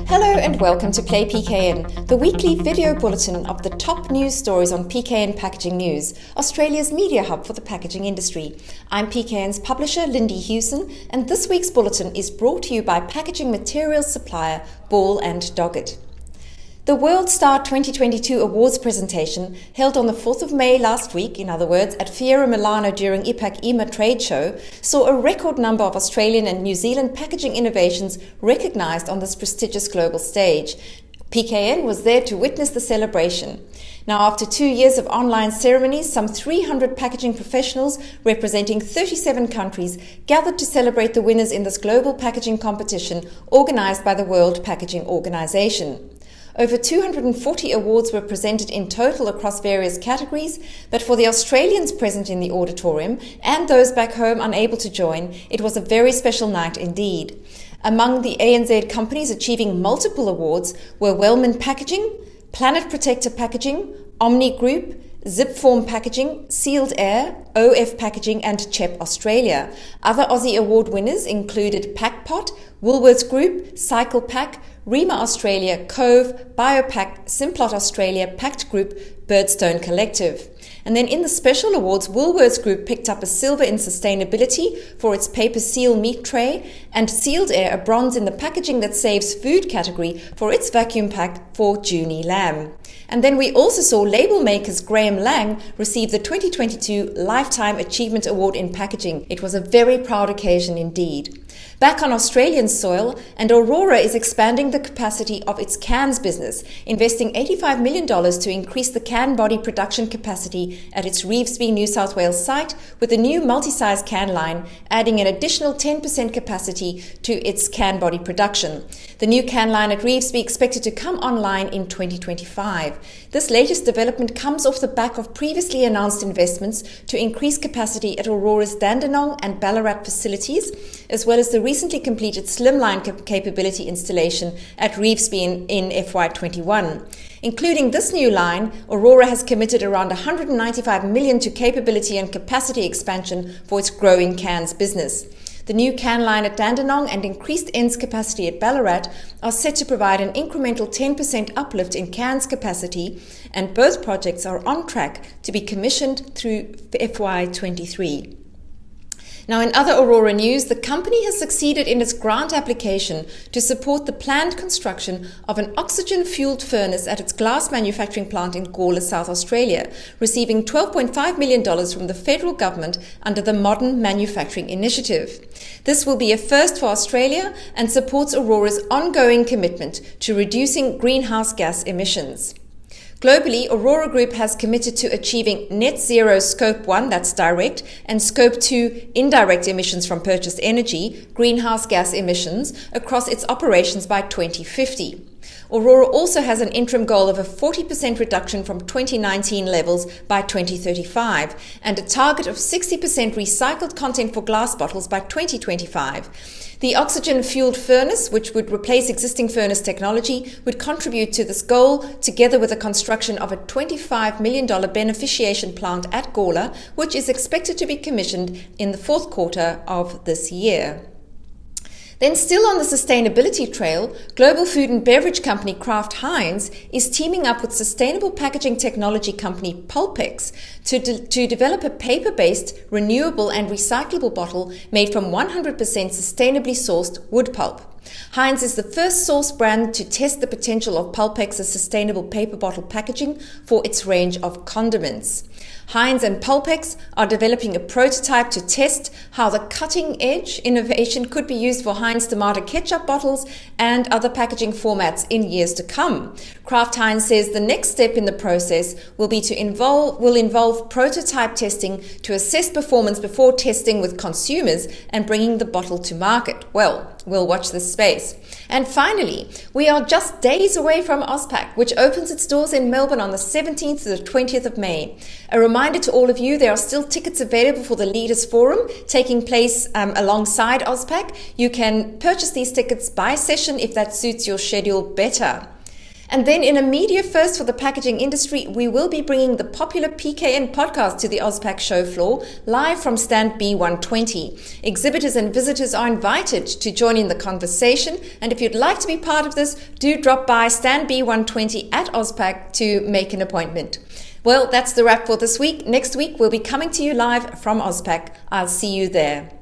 Hello and welcome to Play PKN, the weekly video bulletin of the top news stories on PKN Packaging News, Australia's media hub for the packaging industry. I'm PKN's publisher, Lindy Hewson, and this week's bulletin is brought to you by packaging materials supplier Ball & Doggett. The WorldStar 2022 awards presentation, held on the 4th of May last week, in other words, at Fiera Milano during IPAC EMA trade show, saw a record number of Australian and New Zealand packaging innovations recognised on this prestigious global stage. PKN was there to witness the celebration. Now, after 2 years of online ceremonies, some 300 packaging professionals representing 37 countries gathered to celebrate the winners in this global packaging competition organised by the World Packaging Organisation. Over 240 awards were presented in total across various categories, but for the Australians present in the auditorium and those back home unable to join, it was a very special night indeed. Among the ANZ companies achieving multiple awards were Wellman Packaging, Planet Protector Packaging, Omni Group, Zipform Packaging, Sealed Air, OF Packaging and CHEP Australia. Other Aussie award winners included Packpot, Woolworths Group, Cycle Pack, Rema Australia, Cove, Biopack, Simplot Australia, Pact Group, Birdstone Collective. And then in the special awards, Woolworths Group picked up a silver in sustainability for its paper seal meat tray, and Sealed Air a bronze in the packaging that saves food category for its vacuum pack for Junie lamb. And then we also saw label makers Graham Lang receive the 2022 Lifetime Achievement Award in Packaging. It was a very proud occasion indeed. Back on Australian soil, and Aurora is expanding the capacity of its cans business, investing $85 million to increase the can body production capacity at its Revesby, New South Wales site, with a new multi-size can line, adding an additional 10% capacity to its can body production. The new can line at Revesby expected to come online in 2025. This latest development comes off the back of previously announced investments to increase capacity at Aurora's Dandenong and Ballarat facilities, as well as the recently completed slimline capability installation at Revesby in FY21. Including this new line, Aurora has committed around $195 million to capability and capacity expansion for its growing cans business. The new can line at Dandenong and increased ends capacity at Ballarat are set to provide an incremental 10% uplift in cans capacity, and both projects are on track to be commissioned through FY23. Now, in other Aurora news, the company has succeeded in its grant application to support the planned construction of an oxygen-fueled furnace at its glass manufacturing plant in Gawler, South Australia, receiving $12.5 million from the federal government under the Modern Manufacturing Initiative. This will be a first for Australia and supports Aurora's ongoing commitment to reducing greenhouse gas emissions. Globally, Aurora Group has committed to achieving net zero Scope 1, that's direct, and Scope 2, indirect emissions from purchased energy, greenhouse gas emissions, across its operations by 2050. Aurora also has an interim goal of a 40% reduction from 2019 levels by 2035 and a target of 60% recycled content for glass bottles by 2025. The oxygen-fueled furnace, which would replace existing furnace technology, would contribute to this goal, together with the construction of a $25 million beneficiation plant at Gawler, which is expected to be commissioned in the fourth quarter of this year. Then, still on the sustainability trail, global food and beverage company Kraft Heinz is teaming up with sustainable packaging technology company Pulpex to develop a paper-based, renewable and recyclable bottle made from 100% sustainably sourced wood pulp. Heinz is the first source brand to test the potential of Pulpex's sustainable paper bottle packaging for its range of condiments. Heinz and Pulpex are developing a prototype to test how the cutting-edge innovation could be used for Heinz tomato ketchup bottles and other packaging formats in years to come. Kraft Heinz says the next step in the process will involve prototype testing to assess performance before testing with consumers and bringing the bottle to market. Well, we'll watch this space. And finally, we are just days away from AUSPACK, which opens its doors in Melbourne on the 17th to the 20th of May. A reminder to all of you, there are still tickets available for the Leaders Forum taking place alongside AUSPACK. You can purchase these tickets by session if that suits your schedule better. And then in a media first for the packaging industry, we will be bringing the popular PKN podcast to the AUSPACK show floor, live from stand B120. Exhibitors and visitors are invited to join in the conversation, and if you'd like to be part of this, do drop by stand B120 at AUSPACK to make an appointment. Well, that's the wrap for this week. Next week, we'll be coming to you live from AUSPACK. I'll see you there.